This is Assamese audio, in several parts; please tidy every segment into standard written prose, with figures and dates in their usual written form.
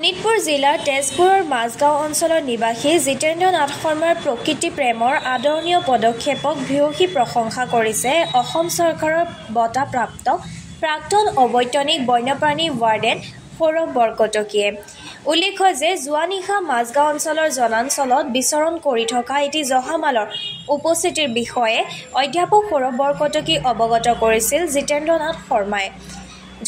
শোণিতপুৰ জিলাৰ তেজপুৰৰ মাজগাঁও অঞ্চলৰ নিবাসী জিতেন্দ্ৰ নাথ শৰ্মাৰ প্ৰকৃতি প্ৰেমৰ আদৰণীয় পদক্ষেপক ভূয়সী প্ৰশংসা কৰিছে অসম চৰকাৰৰ বঁটাপ্ৰাপ্ত প্ৰাক্তন অবৈতনিক বন্যপ্ৰাণী ৱাৰ্ডেন সৌৰভ বৰকটকীয়ে। উল্লেখ্য যে যোৱা নিশা মাজগাঁও অঞ্চলৰ জনাঞ্চলত বিচৰণ কৰি থকা এটি জহামালৰ উপস্থিতিৰ বিষয়ে অধ্যাপক সৌৰভ বৰকটকীক অৱগত কৰিছিল জিতেন্দ্ৰ নাথ শৰ্মাই।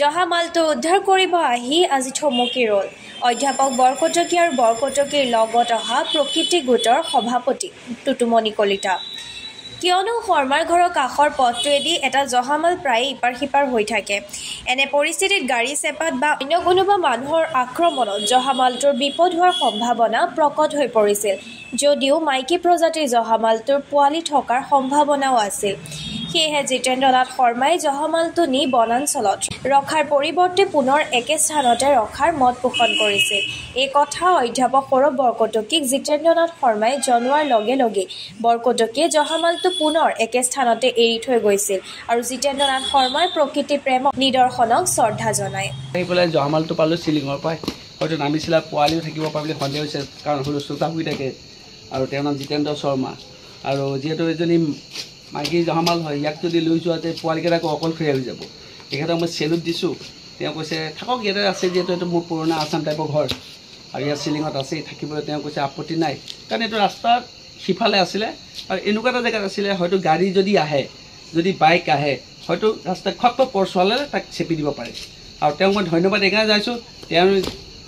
জহামালটো উদ্ধাৰ কৰিব আহি আজি থমকি ৰ'ল। অধ্যাপক বৰকটকী আৰু বৰকটকীৰ লগত অহা প্ৰকৃতি গোটৰ সভাপতি টুটুমণি কলিতা। কিয়নো শৰ্মাৰ ঘৰৰ কাষৰ পথটোৱেদি এটা জহামাল প্ৰায়ে ইপাৰ সিপাৰ হৈ থাকে। এনে পৰিস্থিতিত গাড়ী চেপাত বা অন্য কোনোবা মানুহৰ আক্ৰমণত জহামালটোৰ বিপদ হোৱাৰ সম্ভাৱনা প্ৰকট হৈ পৰিছিল। যদিও মাইকী প্ৰজাতিৰ জহামালটোৰ পোৱালি থকাৰ সম্ভাৱনাও আছিল। সেয়েহে জিতেন্দ্ৰ নাথ শৰ্মাই জহামালটো নি বনাঞ্চলত ৰখাৰ পৰিৱৰ্তে পুনৰ একে স্থানতে ৰখাৰ মত পোষণ কৰিছিল। এই কথা অধ্যাপক সৌৰভ বৰকটকীক জিতেন্দ্ৰ নাথ শৰ্মাই জনোৱাৰ লগে লগে বৰকটকীয়ে জহামালটো পুনৰ একে স্থানতে এৰি থৈ গৈছিল আৰু জিতেন্দ্ৰ নাথ শৰ্মাৰ প্ৰকৃতি প্ৰেমক নিদৰ্শনক শ্ৰদ্ধা জনায়। জহামালটো পালোঁ চিলিঙৰ পৰা, হয়তো নামিছিলা পোৱালিও থাকিব পাৰে বুলি সন্দেহ হৈছে, কাৰণ হুলস্থুলতা হৈ থাকে। আৰু তেওঁৰ নাম জিতেন্দ্ৰ শৰ্মা। আৰু যিহেতু এজনী মাইকী জহামাল হয়, ইয়াক যদি লৈ যোৱাতে পোৱালিকেইটাকো অকলশৰীয়া হৈ যাব। তেখেতক মই চেলুট দিছোঁ। তেওঁ কৈছে থাকক, ইয়াতে আছে, যিহেতু এইটো মোৰ পুৰণা আছাম টাইপৰ ঘৰ আৰু ইয়াত চিলিঙত আছেই থাকিবলৈ। তেওঁ কৈছে আপত্তি নাই, কাৰণ এইটো ৰাস্তাৰ সিফালে আছিলে আৰু এনেকুৱা এটা জেগাত আছিলে, হয়তো গাড়ী যদি আহে, যদি বাইক আহে, হয়তো ৰাস্তাত খটখট পৰচোৱালে তাক চেপি দিব পাৰে। আৰু তেওঁক মই ধন্যবাদ এইকাৰণে জনাইছোঁ, তেওঁ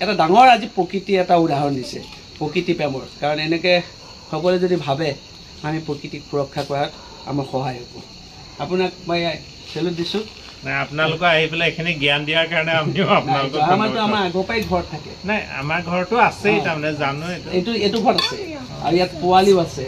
এটা ডাঙৰ আজি প্ৰকৃতি এটা উদাহৰণ দিছে, প্ৰকৃতি প্ৰেমৰ। কাৰণ এনেকৈ সকলোৱে যদি ভাবে আমি প্ৰকৃতিক সুৰক্ষা কৰাত আমাৰ সহায় হ'ব। আপোনাক মই চেলুট দিছোঁ। নাই, আপোনালোকে আহি পেলাই এইখিনি জ্ঞান দিয়াৰ কাৰণে আমিও আপোনালোকক আমাৰতো আমাৰ আগৰ পৰাই ঘৰত থাকে। নাই, আমাৰ ঘৰতো আছেই, তাৰমানে জানো এইটো ঘৰত আছে আৰু ইয়াত পোৱালিও আছে।